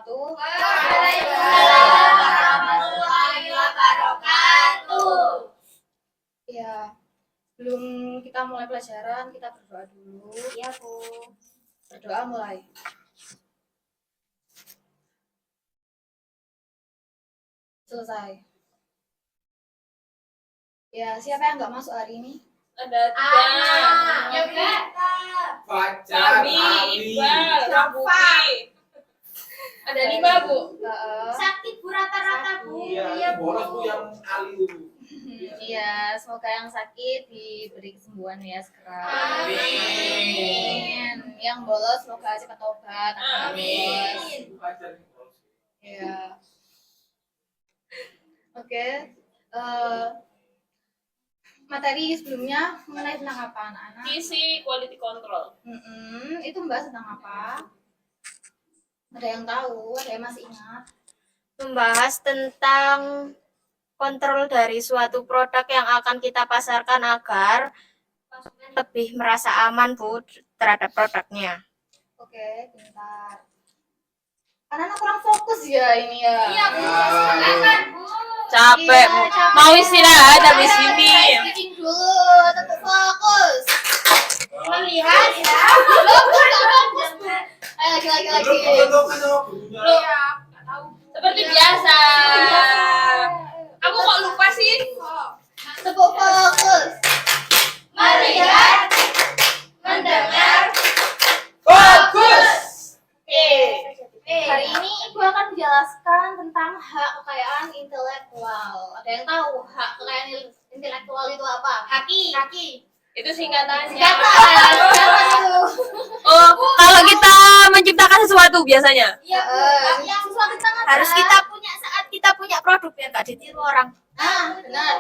wabarakatuh. Waalaikumsalam warahmatullahi wabarakatuh. Ya, sebelum kita mulai pelajaran, kita berdoa dulu. Iya, Bu. Berdoa mulai. Selesai. Ya, siapa yang nggak masuk hari ini? Ada tiga. Fajar, Abi, Ali, Iqbal, Rambuki. Ada 5, Bu. Sakit Bu rata-rata, Bu. Iya, bolos Bu yang Ali itu. Iya, semoga yang sakit diberi kesembuhan ya segera. Amin. Yang bolos semoga cepat tobat. Amin. Fajar ini bolos. Ya. Oke. Materi sebelumnya mengenai tentang apa anak-anak? Isi quality control. Itu membahas tentang apa? Ada yang tahu? Ada yang masih ingat? Membahas tentang kontrol dari suatu produk yang akan kita pasarkan agar lebih merasa aman, Bu, terhadap produknya. Oke, bentar. Anak-anak kurang fokus ya ini ya. Iya, Bu. Aduh. Bu. Capek, Iya, Bu. capek. Mau istirahat habis Saya ini. speaking dulu, tetap fokus. Melihat ya. Fokus, Bu. Ayo lagi. Belum sama gurunya. Seperti biasa. Kamu kok lupa sih? Tepuk fokus. Melihat, mendengar, Fokus. Hari ini Ibu akan menjelaskan tentang hak kekayaan intelektual. Ada yang tahu hak kekayaan intelektual itu apa? Kaki. Itu singkatannya. Oh, Kalau kita menciptakan sesuatu biasanya. Iya, Bu. yang sesuatu tangan Harus kita punya saat kita punya produk biar nggak ditiru orang. Benar.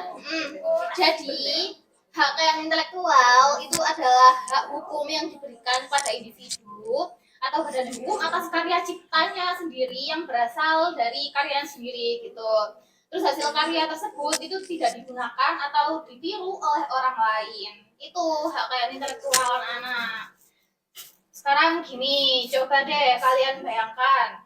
Jadi hak kekayaan intelektual itu adalah hak hukum yang diberikan pada individu atau badan hukum atas karya ciptanya sendiri yang berasal dari karyanya sendiri gitu. Terus hasil karya tersebut itu tidak digunakan atau ditiru oleh orang lain. Itu hak kekayaan intelektual anak-anak. Sekarang gini, coba deh kalian bayangkan.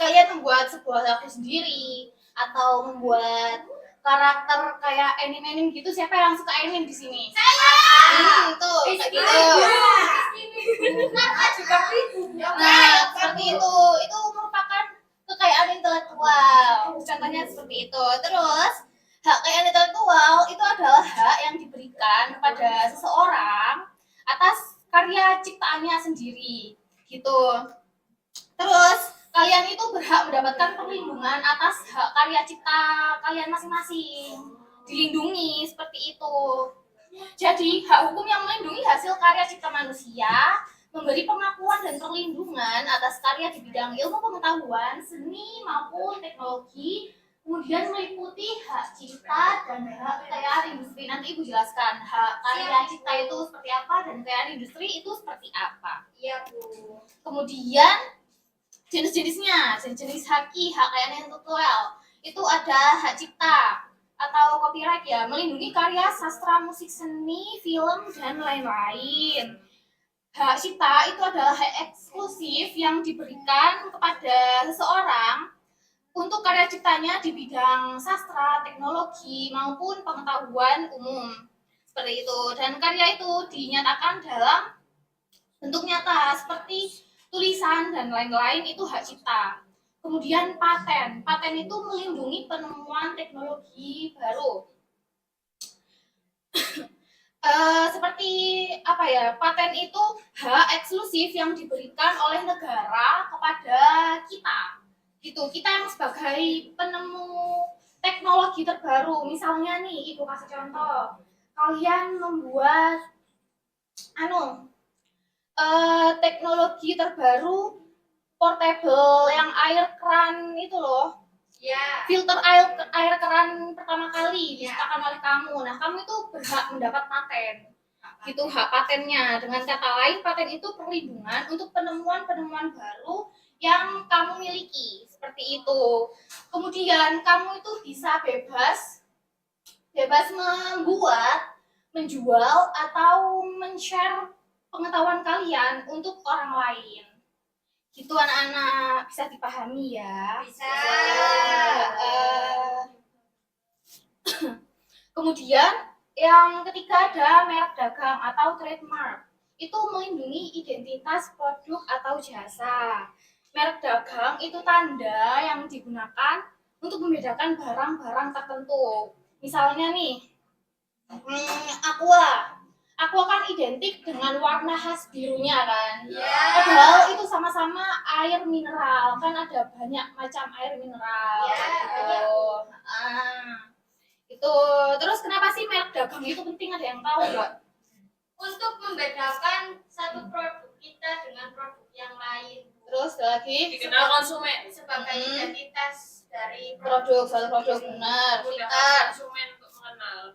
Kalian membuat sebuah lagu sendiri atau membuat karakter kayak anime gitu. Siapa yang suka anime di sini? Saya. Tuh, kayak gitu. Nah, seperti itu. Itu merupakan kekayaan intelektual. Contohnya seperti itu. Terus, hak kekayaan intelektual itu adalah hak yang diberikan kepada seseorang atas karya ciptaannya sendiri. Gitu. Terus, kalian itu berhak mendapatkan perlindungan atas hak karya cipta kalian masing-masing. Dilindungi seperti itu. Jadi, hak hukum yang melindungi hasil karya cipta manusia, memberi pengakuan dan perlindungan atas karya di bidang ilmu pengetahuan, seni maupun teknologi, kemudian meliputi hak cipta dan hak kekayaan industri. Nanti Ibu jelaskan hak karya cipta itu seperti apa dan kekayaan industri itu seperti apa. Iya, Bu. Kemudian jenis-jenisnya, jenis hak kekayaan intelektual itu ada hak cipta atau copyright ya, melindungi karya sastra, musik, seni, film dan lain-lain. Hak cipta itu adalah hak eksklusif yang diberikan kepada seseorang untuk karya ciptanya di bidang sastra, teknologi maupun pengetahuan umum. Seperti itu. Dan karya itu dinyatakan dalam bentuk nyata seperti tulisan dan lain-lain, itu hak cipta. Kemudian paten. Paten itu melindungi penemuan teknologi baru. Seperti apa ya? Paten itu hak eksklusif yang diberikan oleh negara kepada kita. Gitu. Kita yang sebagai penemu teknologi terbaru. Misalnya nih, Ibu kasih contoh. Kalian membuat teknologi terbaru portable yang air keran itu loh. Ya. Filter air keran pertama kali diciptakan oleh kamu. Nah, kamu itu berhak mendapat paten. Gitu hak patennya. Dengan kata lain, paten itu perlindungan untuk penemuan-penemuan baru yang kamu miliki. Seperti itu. Kemudian kamu itu bisa bebas membuat, menjual atau men-share pengetahuan kalian untuk orang lain. Gitu anak-anak, bisa dipahami ya? Bisa. Eh, kemudian yang ketiga ada merek dagang atau trademark. Itu melindungi identitas produk atau jasa. Merek dagang itu tanda yang digunakan untuk membedakan barang-barang tertentu. Misalnya nih, Aqua. Aqua kan identik dengan warna khas birunya kan. Padahal itu sama-sama air mineral, kan ada banyak macam air mineral. Gitu. Itu terus kenapa sih merek dagang itu penting, ada yang tahu nggak? Untuk membedakan satu produk kita dengan produk yang lain. Terus ada lagi Dikenal konsumen. Sebagai identitas dari produk, satu produk benar. Mudah Kita konsumen untuk mengenal.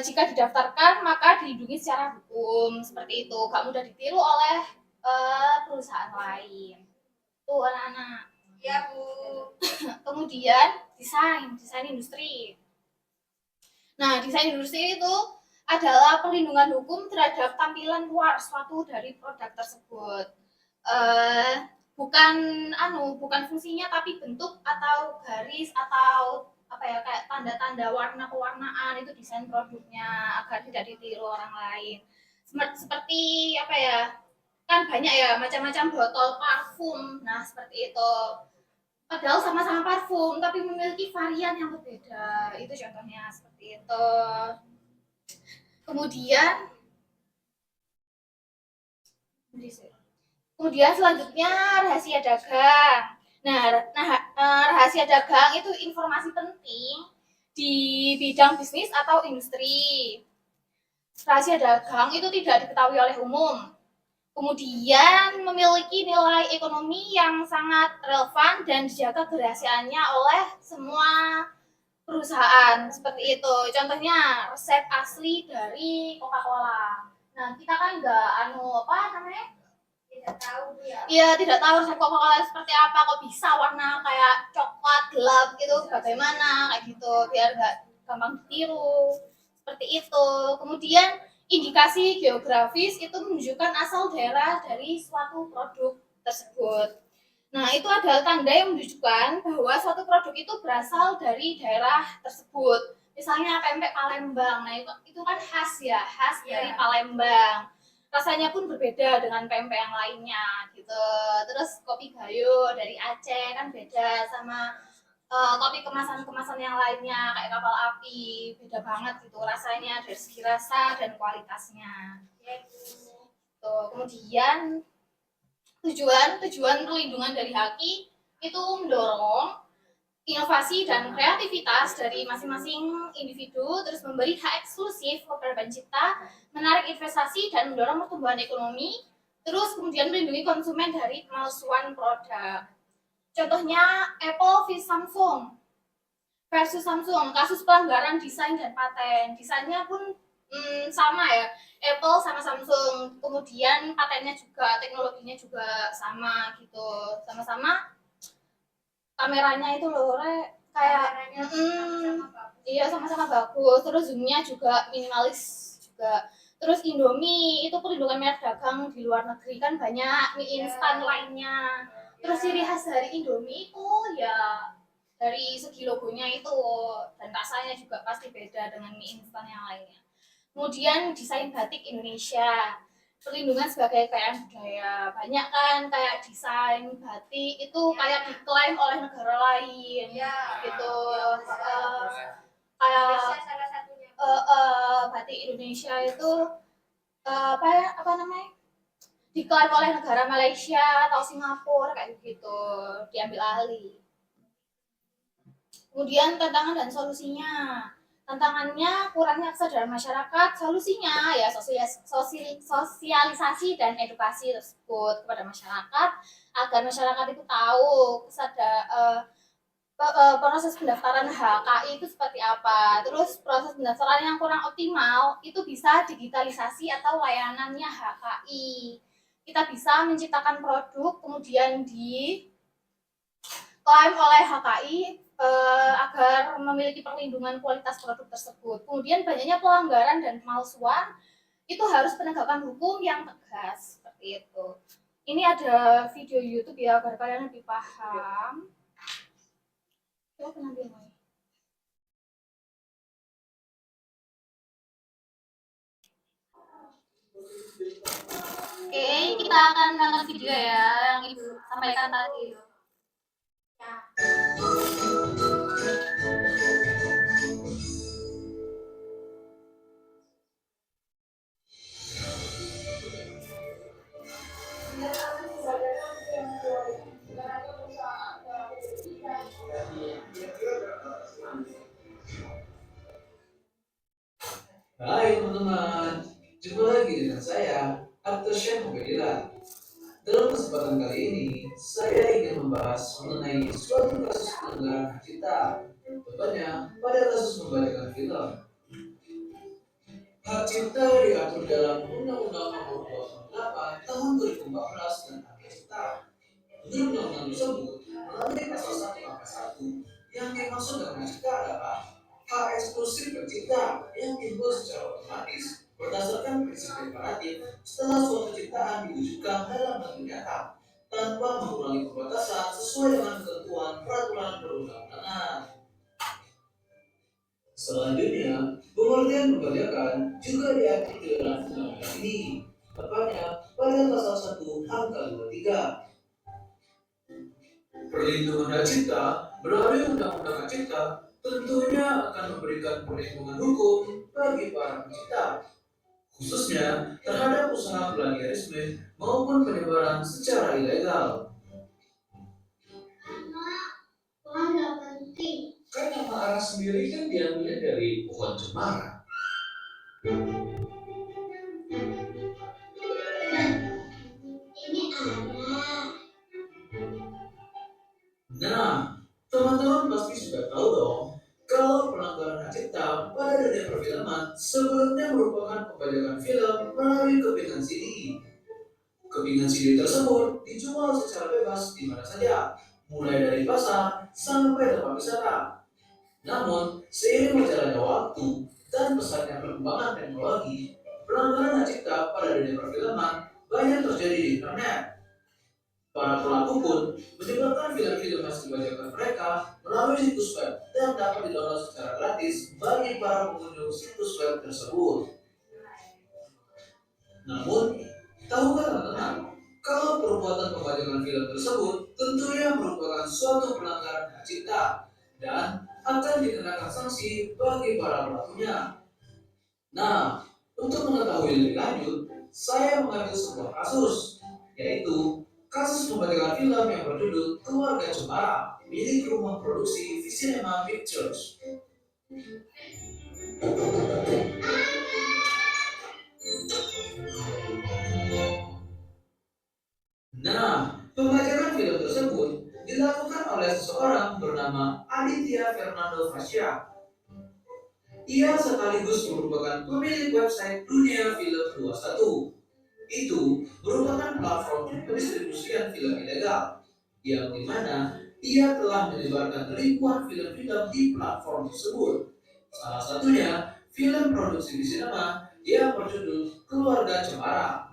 jika didaftarkan maka dilindungi secara hukum, seperti itu, gak mudah ditiru oleh perusahaan lain. Tuh anak-anak. Ya, Bu. Kemudian desain industri. Nah, desain industri itu adalah perlindungan hukum terhadap tampilan luar suatu dari produk tersebut. Bukan fungsinya, tapi bentuk atau garis atau apa ya, kayak tanda-tanda warna pewarnaan itu desain produknya agar tidak ditiru orang lain. Seperti apa ya? Kan banyak ya macam-macam botol parfum. Nah, seperti itu. Padahal sama-sama parfum tapi memiliki varian yang berbeda. Itu contohnya seperti itu. Kemudian selanjutnya rahasia dagang. Rahasia dagang itu informasi penting di bidang bisnis atau industri. Rahasia dagang itu tidak diketahui oleh umum. Kemudian memiliki nilai ekonomi yang sangat relevan dan dijaga kerahasiaannya oleh semua perusahaan, seperti itu. Contohnya resep asli dari Coca-Cola. Nah, kita kan tidak tahu ya. Iya, tidak tahu resep Coca-Cola seperti apa, kok bisa warna kayak coklat gelap gitu, bagaimana kayak gitu, biar nggak gampang ditiru. Seperti itu. Kemudian indikasi geografis itu menunjukkan asal daerah dari suatu produk tersebut. Nah, itu adalah tanda yang menunjukkan bahwa suatu produk itu berasal dari daerah tersebut. Misalnya pempek Palembang, nah itu kan khas ya, khas dari Palembang. Rasanya pun berbeda dengan pempek yang lainnya gitu. Terus kopi Gayo dari Aceh kan beda sama kopi kemasan-kemasan yang lainnya kayak kapal api, beda banget gitu rasanya dari segi rasa dan kualitasnya. Kemudian tujuan perlindungan dari haki itu mendorong inovasi dan kreativitas dari masing-masing individu, terus memberi hak eksklusif kepada pencipta, menarik investasi dan mendorong pertumbuhan ekonomi, terus kemudian melindungi konsumen dari pemalsuan produk. Contohnya Apple vs Samsung versus Samsung, kasus pelanggaran desain dan paten. Desainnya pun sama ya, Apple sama Samsung. Kemudian patennya juga, teknologinya juga sama gitu. Sama-sama kameranya itu loh, kayak iya sama-sama bagus. Terus zoomnya juga minimalis juga. Terus Indomie itu perlindungan merek dagang di luar negeri, kan banyak mie instan lainnya. Terus ciri khas dari Indomie itu ya dari segi logonya itu, dan rasanya juga pasti beda dengan mie instan yang lainnya. Kemudian desain batik Indonesia, perlindungan sebagai kekayaan budaya. Banyak kan kayak desain batik itu kayak diklaim oleh negara lain gitu. Kayak salah satunya. batik Indonesia itu diklaim oleh negara Malaysia atau Singapura kayak gitu, diambil alih. Kemudian tantangan dan solusinya. Tantangannya kurangnya kesadaran masyarakat, solusinya ya sosialisasi dan edukasi tersebut kepada masyarakat agar masyarakat itu tahu proses pendaftaran HKI itu seperti apa. Terus proses pendaftaran yang kurang optimal itu bisa digitalisasi atau layanannya HKI. Kita bisa menciptakan produk kemudian diklaim oleh HKI agar memiliki perlindungan kualitas produk tersebut. Kemudian banyaknya pelanggaran dan pemalsuan itu harus penegakan hukum yang tegas, seperti itu. ini ada video YouTube ya agar kalian lebih paham. Coba nanti yang lain. Oke, kita akan nonton video ya yang ibu sampaikan tadi. Hai teman-teman, jumpa lagi dengan saya, Artasya Mubedila. Dalam kesempatan kali ini, saya ingin membahas mengenai suatu kasus pelanggaran hak cipta, tepatnya pada kasus pembajakan film. Hak cipta diatur dalam Undang-Undang Nomor 28 Tahun 2014 tentang hak cipta. Menurut undang-undang tersebut, melalui pasal 1 angka 1, yang dimaksud dengan hak cipta adalah hak eksklusif pencipta yang timbul secara otomatis berdasarkan prinsip imperatif setelah suatu ciptaan diwujudkan dalam bentuk nyata tanpa mengurangi pembatasan sesuai dengan ketentuan peraturan perundang-undangan. Selanjutnya, pengertian pembajakan juga diatur di dalam undang-undang ini, tepatnya pada pasal 1 angka 23. Perlindungan hak cipta melalui undang-undang hak cipta tentunya akan memberikan perlindungan hukum bagi para pencipta, khususnya terhadap usaha plagiarisme maupun penyebaran secara ilegal. Kan nama arah sendiri kan diambilnya dari pohon cemara. Nah, teman-teman pasti sudah tahu dong, kalau pelanggaran hak cipta pada dunia perfilman sebelumnya merupakan pembajakan film melalui kepingan CD. Kepingan CD tersebut dijual secara bebas di mana saja, mulai dari pasar sampai tempat wisata. Namun, seiring berjalannya waktu dan pesatnya perkembangan teknologi, pelanggaran hak cipta pada dunia perfilman banyak terjadi di internet. Para pelaku pun menyebarkan film-film hasil bajakan mereka melalui situs web dan dapat didownload secara gratis bagi para pengunjung situs web tersebut. Namun, tahukah teman-teman, kalau perbuatan pembajakan film tersebut tentunya merupakan suatu pelanggaran hak cipta dan akan dikenakan sanksi bagi para pelakunya. Nah, untuk mengetahui lebih lanjut, saya mengambil sebuah kasus, yaitu kasus pembajakan film yang berjudul Keluarga Cemara milik rumah produksi Visinema Pictures. Nah, pembajakan film tersebut dilakukan oleh seseorang bernama Aditya Fernando Fasya. Ia sekaligus merupakan pemilik website Dunia Film 21. Itu merupakan platform pendistribusian film ilegal, yang dimana ia telah menyebarkan ribuan film-film di platform tersebut. Salah satunya film produksi di sinema yang berjudul Keluarga Cemara.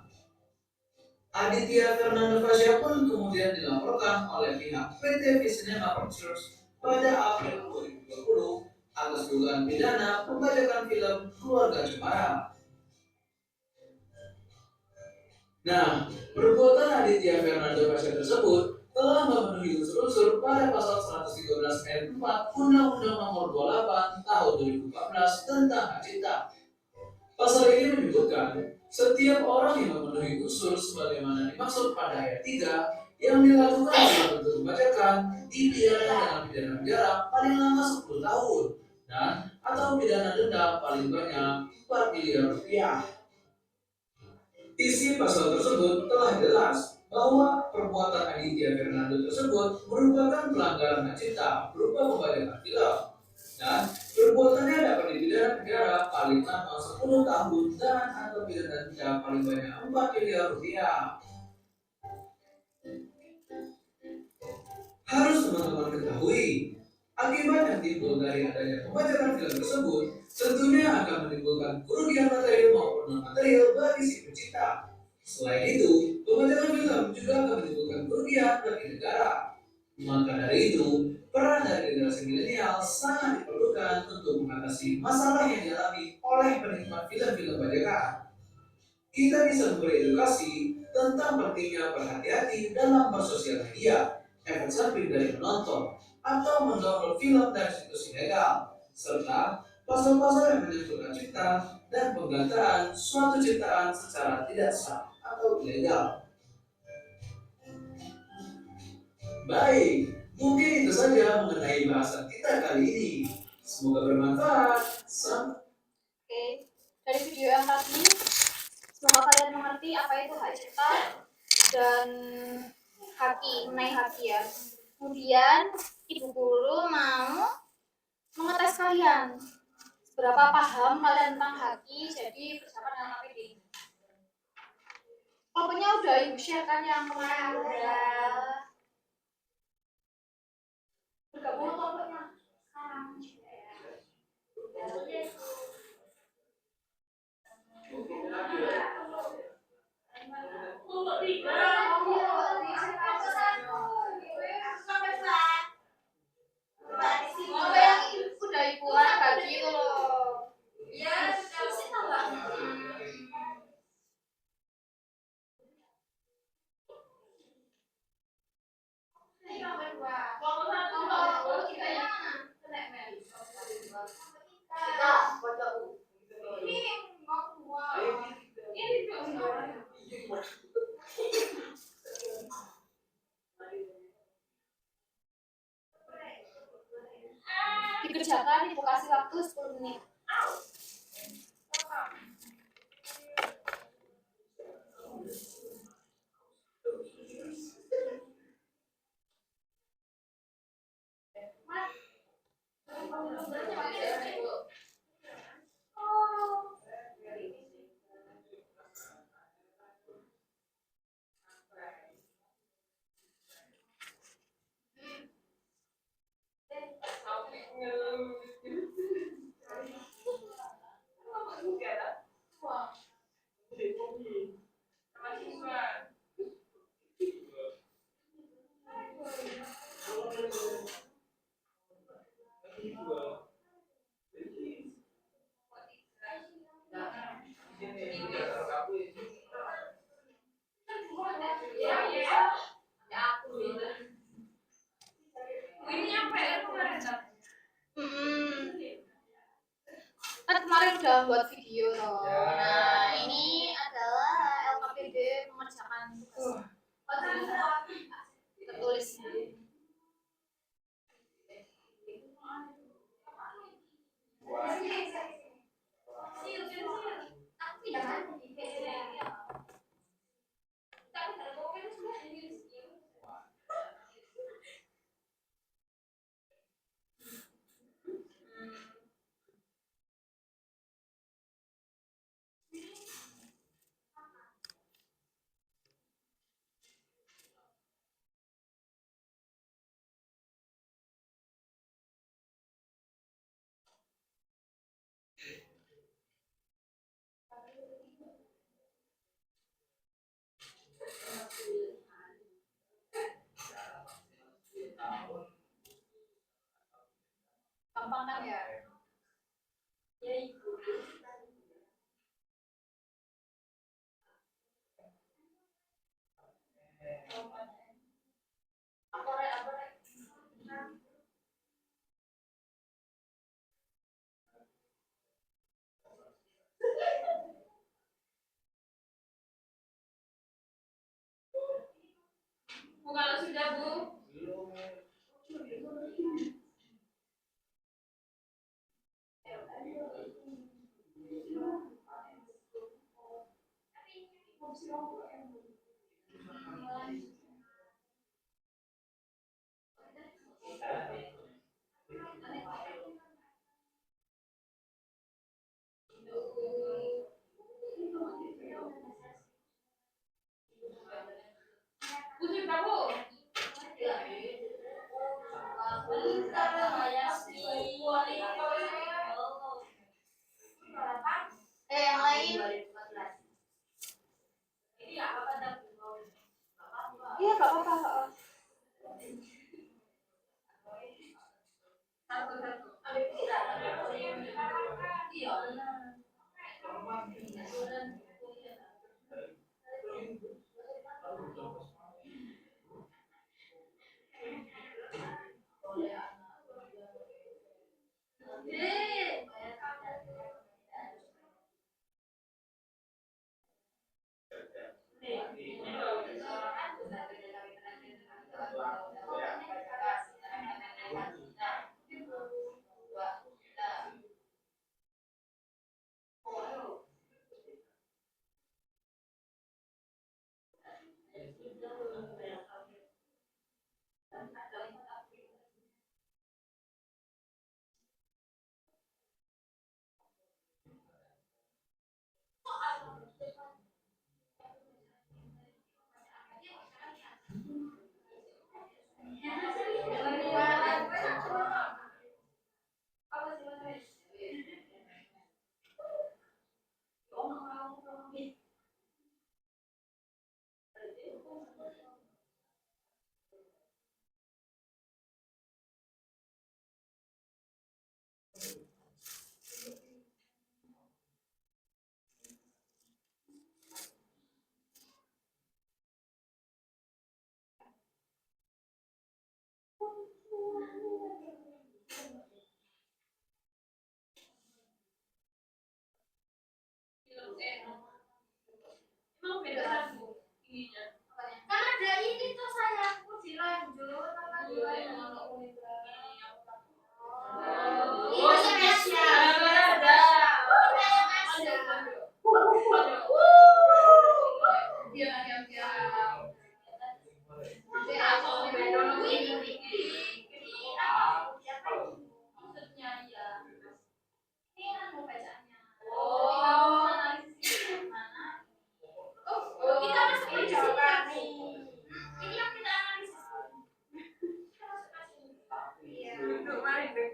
Aditya Fernando Fasya pun kemudian dilaporkan oleh pihak PT Visinema Pictures pada April 2020 atas dugaan pidana pembajakan film Keluarga Cemara. Nah, perbuatan Aditya Fernando Fasya tersebut telah memenuhi unsur-unsur pada pasal 113 ayat 4 Undang-Undang Nomor 28 Tahun 2014 tentang hak cipta. Pasal ini menyebutkan setiap orang yang memenuhi unsur sebagaimana dimaksud pada ayat 3 yang dilakukan dalam bentuk pembajakan dipidana dengan pidana penjara paling lama 10 tahun dan atau pidana denda paling banyak 4 miliar rupiah. Isi pasal tersebut telah jelas bahwa perbuatan Aditya Fernando tersebut merupakan pelanggaran hak cipta berupa pembajakan film dan perbuatannya dapat dipidana penjara paling lama 10 tahun dan atau pidana denda paling banyak 4 miliar rupiah. Harus teman-teman ketahui, akibat yang timbul dari adanya pembajakan film tersebut tentunya akan menimbulkan kerugian material maupun non material bagi si pencipta. Selain itu, pembajakan film juga akan menimbulkan kerugian bagi negara. Maka dari itu, peran dari generasi milenial sangat diperlukan untuk mengatasi masalah yang dialami oleh penikmat film-film bajakan. Kita bisa memberi edukasi tentang pentingnya berhati-hati dalam bersosial media, efek samping dari menonton, atau mendownload film dari situs ilegal, serta pasal-pasal yang menyangkut hak cipta dan penggantaan suatu ciptaan secara tidak sah atau ilegal. Baik, mungkin itu saja mengenai bahasan kita kali ini. Semoga bermanfaat. Oke, dari video yang tadi, semoga kalian mengerti apa itu hak cipta dan mengenai haki ya. Kemudian ibu guru mau mengetes kalian seberapa paham kalian tentang haki, jadi bersama dengan KPD. Pokoknya udah ibu share kan yang kemarin udah bergabung kelompoknya sekarang. Oh, yang udah ibuan bagi itu loh. Iya, dikerjakan, ibu kasih waktu 10 menit. Kan kemarin udah buat video loh. Nah, ini adalah LKPD mengerjakan tugas. Tertulis. Gampang kan ya? Bu, kalau sudah, Bu. Bu, sudah, Bu. Yang lain Emang beda Bu ininya. Kan ada ini tuh sayangku dilanjut apa gimana? Oh, spesial. Ada. Diam. Maksudnya ya. Ini kan mau bacaannya. Oh. Mana? Oh, kita masuk ke sini. Ini yang kita analisis. Kita masuk ke sini. Iya. Duduk mari deh.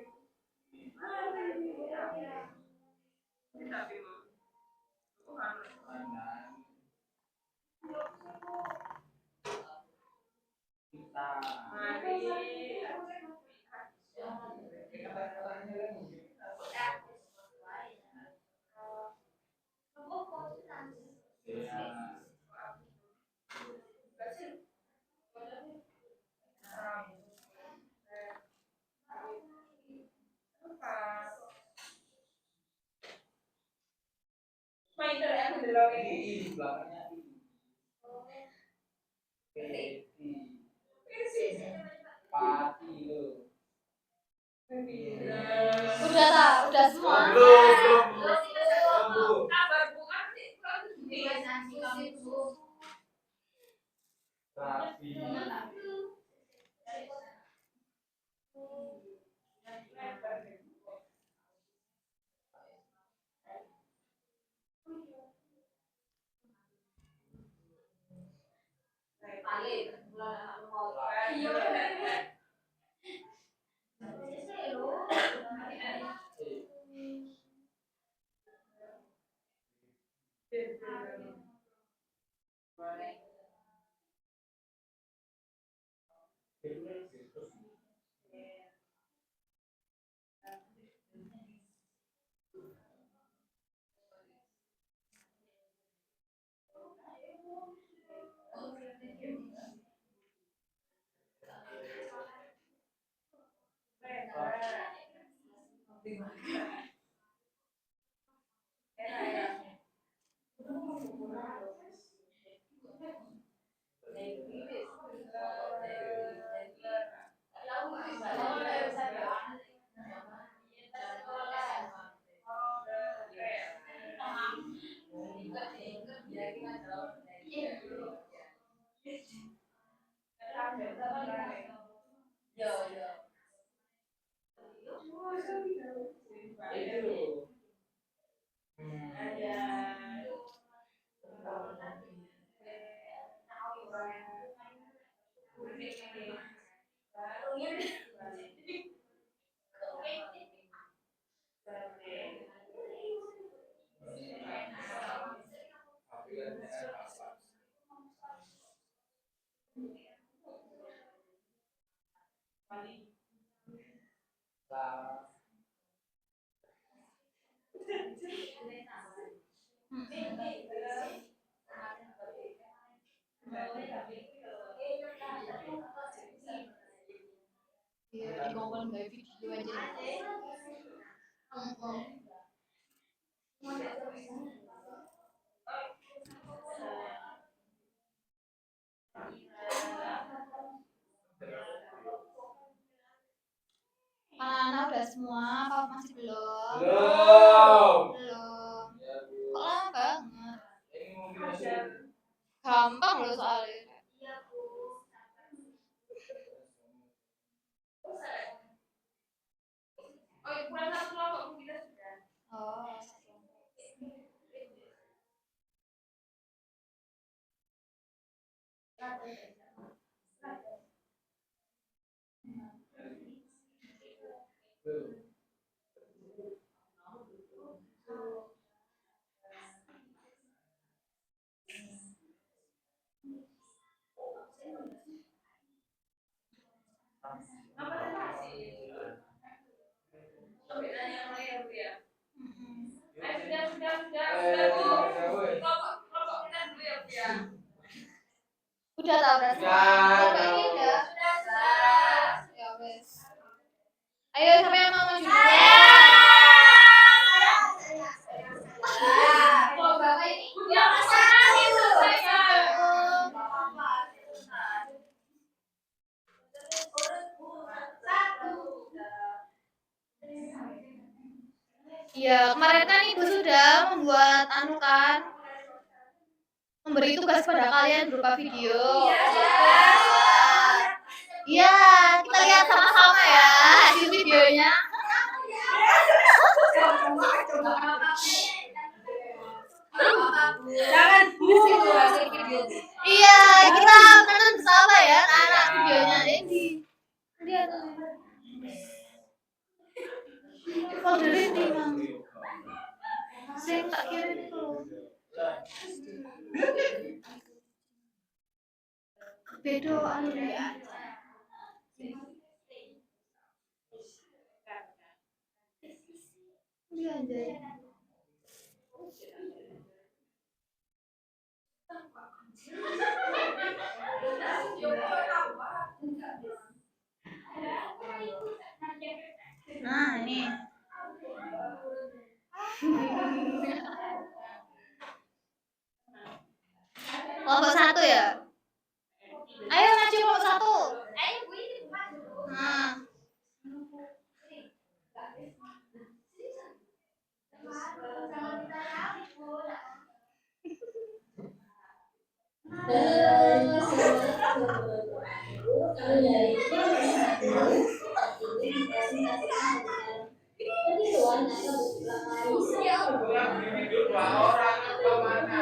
Main dari aku dulu ini. Di belakangnya Pati lo. Udah semua. Belum. Kabar Bu kan Rapi. Itu. Di ngomong nggak video aja. Anak-anak udah semua, apa masih belum? Belum. Belum. Ya, Bu. Kok lama banget? Ini mungkin masih Gampang loh soalnya. Oh, kurang satu kelompok Bu kita sudah. Oh. belum. Apa tadi? Sampai nanya sama ya Bu ya. Sudah Bu. Kelompok kita dulu ya Bu ya. Udah tau udah semua. Udah, Coba ini tahu. udah. Ya wes. Ayo siapa yang mau maju dulu? Mau banget Ya, kemarin kan Ibu sudah membuat memberi tugas pada kalian berupa video. Iya, kita lihat sama-sama ya hasil videonya. Jangan itu hasil video. Iya, kita tonton bersama ya anak videonya ini. Lihat. Folder ini, Mang. Sing tak kirim itu. Beda anu ya. Iya, Jay. Nah, ini. Kelompok 1 ya? Ayo maju kelompok 1. Nah. Yang di video 2 orang kemana?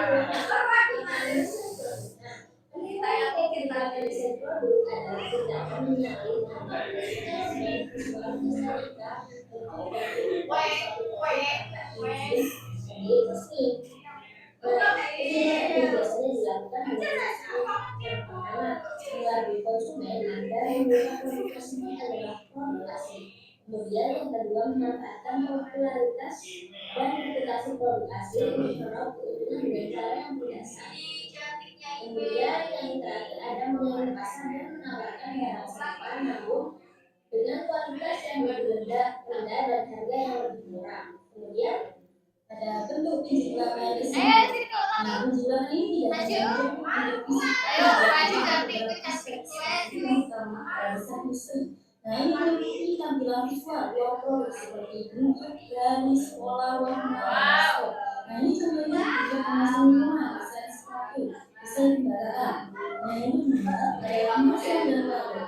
Konsumen Anda membuka produk tersebut adalah produk asli. Kemudian yang kedua memanfaatkan popularitas dan reputasi produk asli untuk meraup keuntungan dengan cara yang tidak sah. Kemudian yang terakhir ada mengenai pasar dan menawarkan barang serupa namun dengan kualitas yang lebih rendah dan harga yang lebih murah. Kemudian ada bentuk penjualan di sini. Nah, penjualan ini tidak hanya untuk Nah, ini memiliki tampilan visual dua produk seperti bentuk garis, pola, warna, dan stok. Nah, ini contohnya juga kemasan minuman, desain sepatu, desain kendaraan. Nah, ini juga ada kemasan dan label.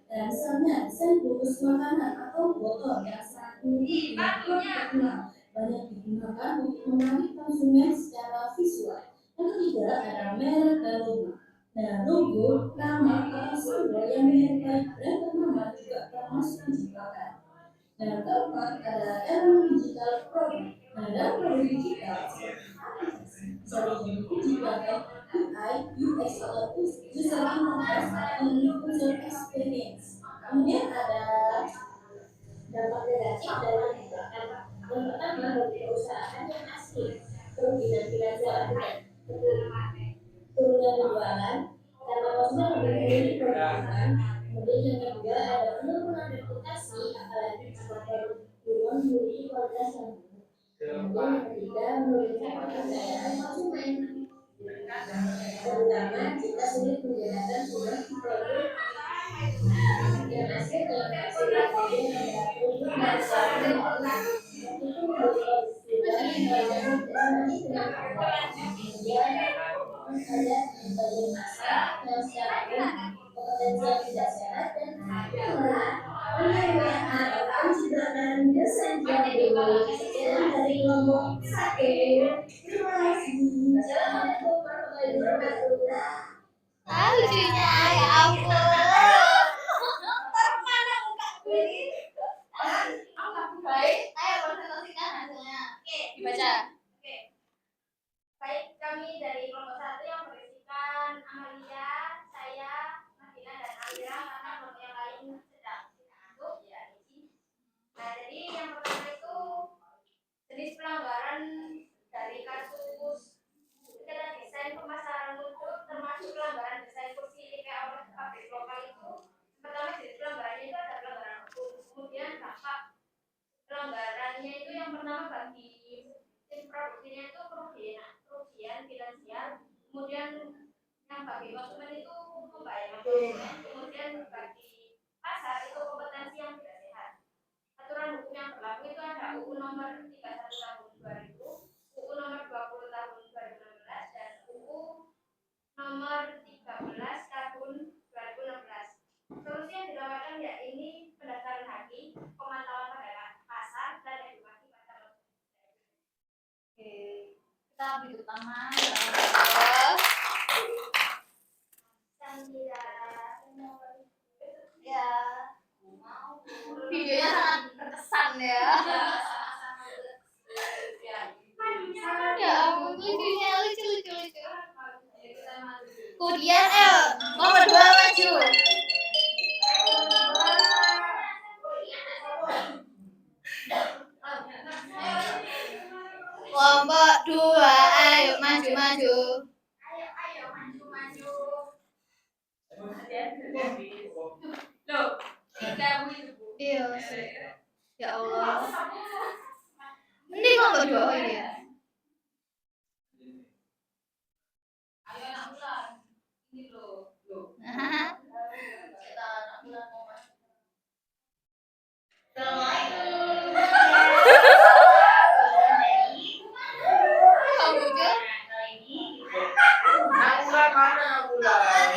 Dan misalnya desain bungkus makanan atau botol yang saat ini terkenal banyak digunakan untuk menarik konsumen secara visual. Yang ketiga ada merek dan logo. Nah, logo, nama, atau simbol yang menyertai brand ternama juga termasuk penjualan. Nah, keempat ada elemen digital produk. Nah, dalam produk digital seperti aplikasi bisa menjadi digital UI, UX atau user interface atau user experience. Kemudian ada dampak negatif dari yang pertama bagi perusahaan yang asli kerugian finansial akibat turunnya penjualan karena konsumen lebih memilih produk aman. Kemudian yang kedua ada penurunan reputasi apalagi jika produk turun memiliki kualitas yang buruk. Kemudian yang ketiga menurunkan kepercayaan konsumen terutama jika sulit menggunakan sebuah produk yang asli dalam kemudian ada perubahan dari itu menjadi kemudian ada bagian pasar yang secara kompetensi yang tidak sehat dan penyeluruhan atau pencitraan desain yang dulu sekian dari kelompok 1. Terima kasih. Lucunya ya ampun. Baik, ayo presentasikan hasilnya. Oke, dibaca. Oke. Baik, kami dari kelompok 1 yang berisikan Amalia, saya, Madina dan Amira karena kelompok yang lain sedang ngantuk ya ini. Nah, jadi yang pertama itu jenis pelanggaran dari kasus kegiatan desain pemasaran produk termasuk pelanggaran desain kursi IKEA oleh pabrik lokal itu. Pertama jenis pelanggarannya itu ada pelanggaran hukum, kemudian dampak pelanggarannya itu yang pertama bagi tim produksinya itu kerugian finansial, kemudian yang bagi konsumen itu membayar konsumen, kemudian bagi pasar itu kompetensi yang tidak sehat. Aturan hukum yang berlaku itu ada UU nomor Tapi utama terus ya videonya sangat berkesan ya. Ya ampun, lucunya lucu. Kemudian nomor 2 maju. Kelompok 2, ayo maju. Loh, kita begitu, Bu. Iya. Ya Allah. Mending kelompok 2 oh iya. Ayo anak bulan. Ini loh. Nah. Kamu juga? Bulan mana bulan?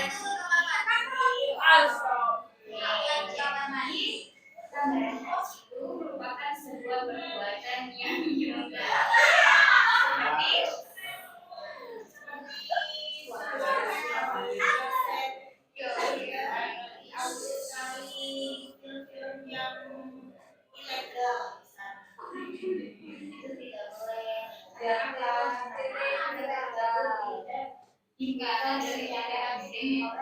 Itu merupakan sebuah perbuatan yang jika dari ada sehingga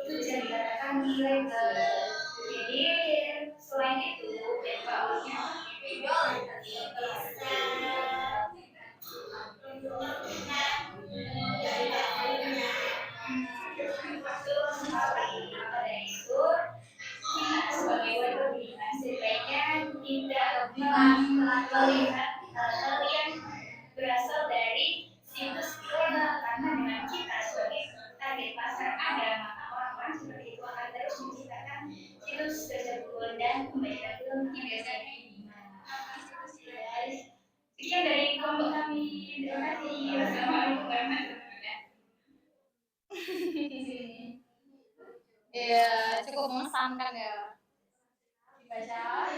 itu bisa dikatakan ilegal. Jadi selain itu FAO-nya sebagai warga binaan sebaiknya tidak melihat hal-hal yang berasal dari situs ilegal, karena dengan kita sebagai target pasar ada, maka orang-orang seperti itu akan terus menciptakan situs tersebut dan membaca film yang biasanya gimana. Sekian dari kelompok kami. Terima kasih. Wassalamualaikum warahmatullahi wabarakatuh. Iya, cukup mengesankan ya. Dibaca.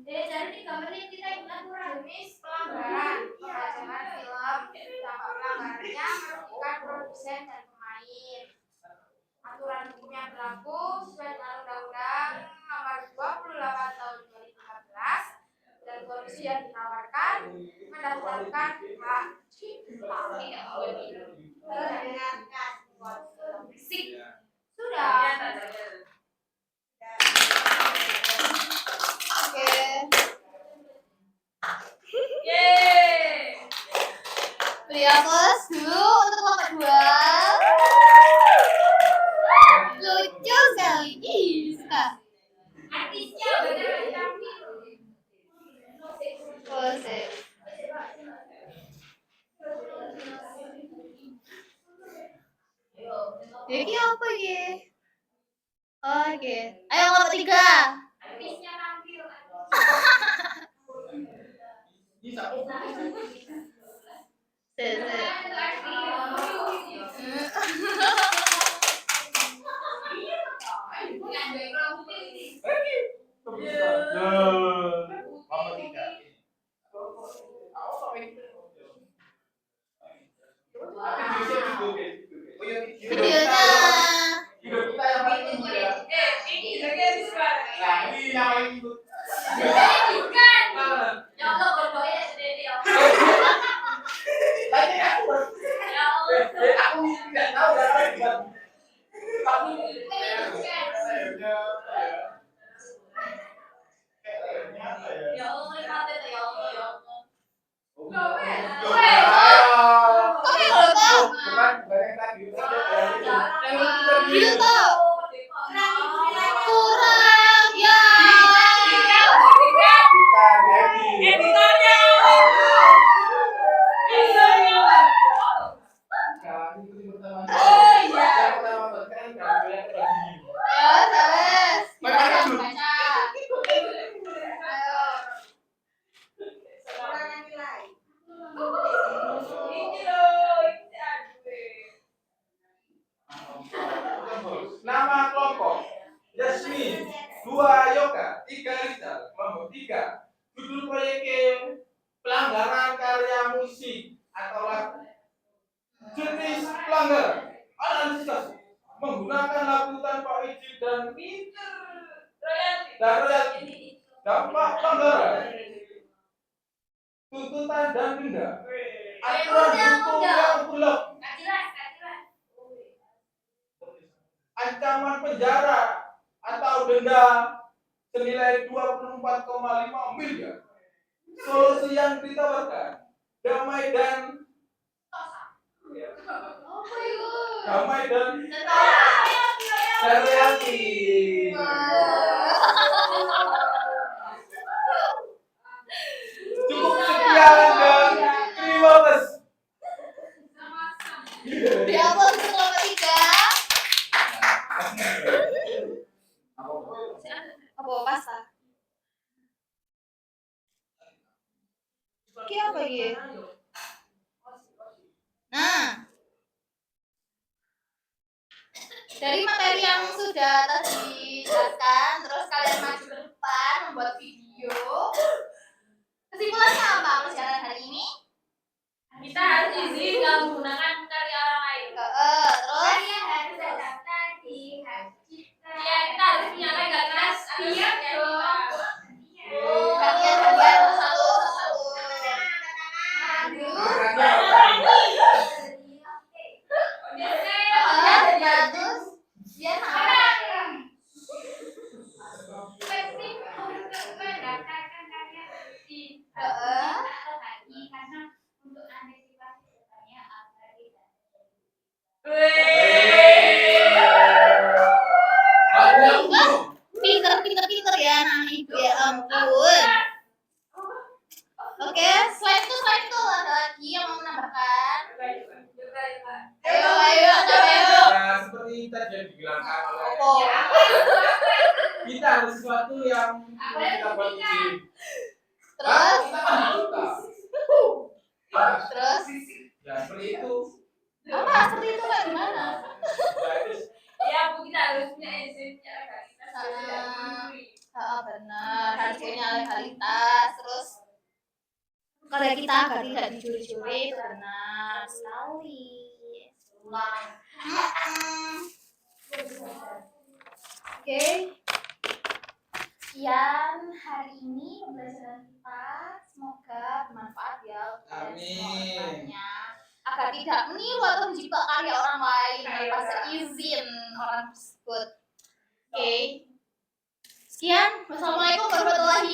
Jadi 3 menit kita ikutan jenis pelanggaran pembacaan film. Dampak pelanggarannya merugikan produsen dan pemain. Aturan hukum yang berlaku sesuai dengan Undang-Undang Nomor 28 Tahun 2014 dan solusi yang ditawarkan mendaftarkan hak cipta tidak membuat film terdengarkan buat film fisik. Sudah. Oke. Yeay. Beri aplaus dulu untuk kelompok 2. Lucu sekali. Ih, suka. Artisnya beneran kami. Oh, sip. Ini apa ya? Oke. Ayo kelompok 3. Artisnya tampil. Sip. Videonya. Ya Allah, berdoa ya sendiri ya. Ya Allah, nikmatin ya Allah, ya Allah. Kok yang lo tau? Video tau? Kurang ya. Ya, sales. Baca. Ayo. Nama kelompok Yasmin, 2 Yoga, 3 Rizal, kelompok 3. Judul proyeknya antisipasi menggunakan lagu tanpa izin dan royalti, dampak pelanggaran, tuntutan dan denda, aturan hukum yang bulog, ancaman penjara atau denda senilai 24,5 miliar. Solusi yang ditawarkan damai dan royalti. Cukup sekian dan terima kasih. Dialog untuk ketiga. Apa pasta? Ki apa ya? Nah, dari materi yang sudah tadi dijelaskan, terus kalian maju ke depan membuat video. Kesimpulannya apa pelajaran hari ini? Kita harus izin nggak menggunakan karya orang lain. Terus Harus terdaftar di hak cipta. Ya, kita harus punya legalitas. Iya dong. kalian satu. Terus biar Penting untuk mendaftarkan karya di karena untuk antisipasi depannya agar tidak pinter ya anak ibu ya ampun. Oke, selain itu ada lagi yang mau menambahkan? Ayo. Ya, seperti tadi yang dibilangkan oleh kita harus sesuatu yang kita buat izin. Terus Kita kan dibuka. terus Ya seperti itu. apa seperti itu kayak gimana? Ya, itu ya Bu, kita harus punya izin punya legalitas. Benar, harus punya legalitas. Terus karya kita agar tidak dicuri-curi itu benar sekali. Ulang. Oke. Sekian hari ini pembelajaran kita. Semoga bermanfaat ya dan semua orangnya. Agar tidak meniru atau mencipta karya orang lain tanpa seizin orang tersebut. Oke. Sekian. Wassalamualaikum warahmatullahi